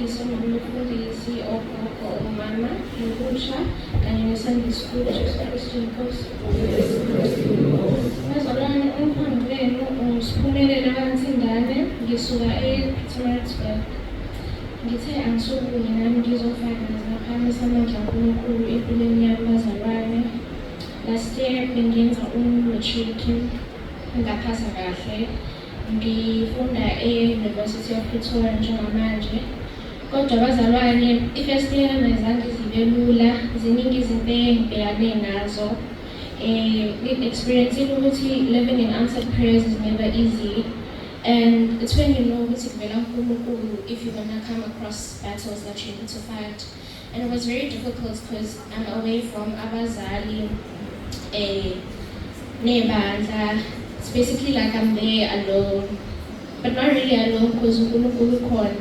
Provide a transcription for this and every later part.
umfundisi ogogo umama inkusha kanye ne-Sunday School Jesu Kristu Inkosi. Bazalwane, umphando wenu usiphumelele abansindane ngisuka e-Pietermaritzburg. Ngithe angisukuye nami ngizofaka ngaphamisa amandla kaNkulunkulu empilweni yami bazalwane. Last year bengenza matric ngaphasa kahle. Ngifunda e-University of Pretoria njengamanje. Kodwa bazalwane, i-first year yami ayizange zibe lula, ziningi izinto engibhekane nazo. Experiencing ukuthi living in answered prayers is never easy. And it's when you know ukuthi kuvela uNkulunkulu if you're gonna come across battles that you need to fight. And it was very difficult because I'm away from abazali, nebandla. It's basically like I'm there alone, but not really alone because uNkulunkulu ukhona.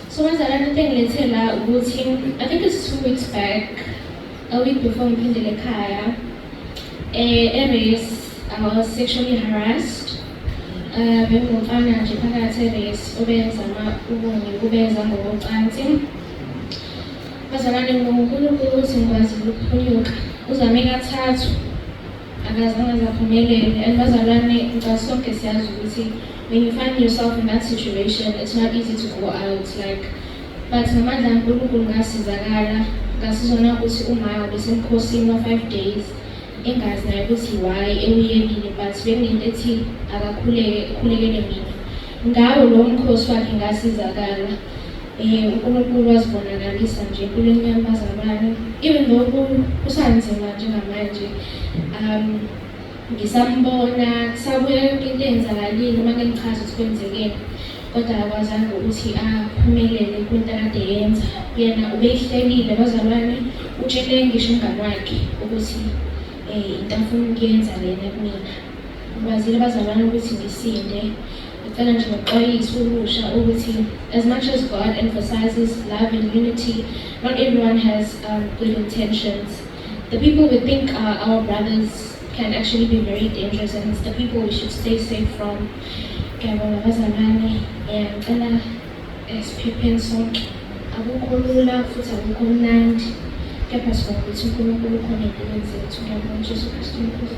So bazalwane, into engilethela ukuthi I think it's 2 weeks back, a week before ngiphindele ekhaya, e-race I was sexually harassed. Bengumfana nje phakathi e-race obezama ukubeza ngokocansi. Bazalwane, uNkulunkulu ukuthi ngikwazile ukuphunyuka, uzame kathathu akazange zaphumelele. And bazalwane, sonke siyazi ukuthi when you find yourself in that situation, it's not easy to go out, like, but ngamandla kaNkulunkulu ngasizakala. Ngasizona ukuthi uma besemkhosini wa-5 days engazi naye ukuthi why ewuyekile, but bekunento ethi akakhulekele mina. Ngawo lo mkhosi wakhe ngasizakala. uNkulunkulu wazibonakalisa nje empilweni yami bazalwane. Even though kusanzima njengamanje, ngisambona sabuya yonke into eyenzakalile uma ngichaza ukuthi kwenzekeni, kodwa akwazanga ukuthi aphumelele kwinto akade yenza. Yena ubeyihlelile bazalwane, utshele ngisho umngani wakhe ukuthi into afuna ukuyenza lena kumina. Ngikwazile bazalwane ukuthi ngisinde. Ngicela nje ngokuxwayisa ulusha ukuthi as much as God emphasizes love and unity, not everyone has good intentions. The people we think are our brothers can actually be very dangerous, and it's the people we should stay safe from. Ngiyabonga bazalwane, ngicela siphepheni sonke. Akukho lula futhi akukho mnandi, kepha sibonga ukuthi uNkulunkulu ukhona empilweni zethu. Ngiyabonga Jesu Kristu Inkosi.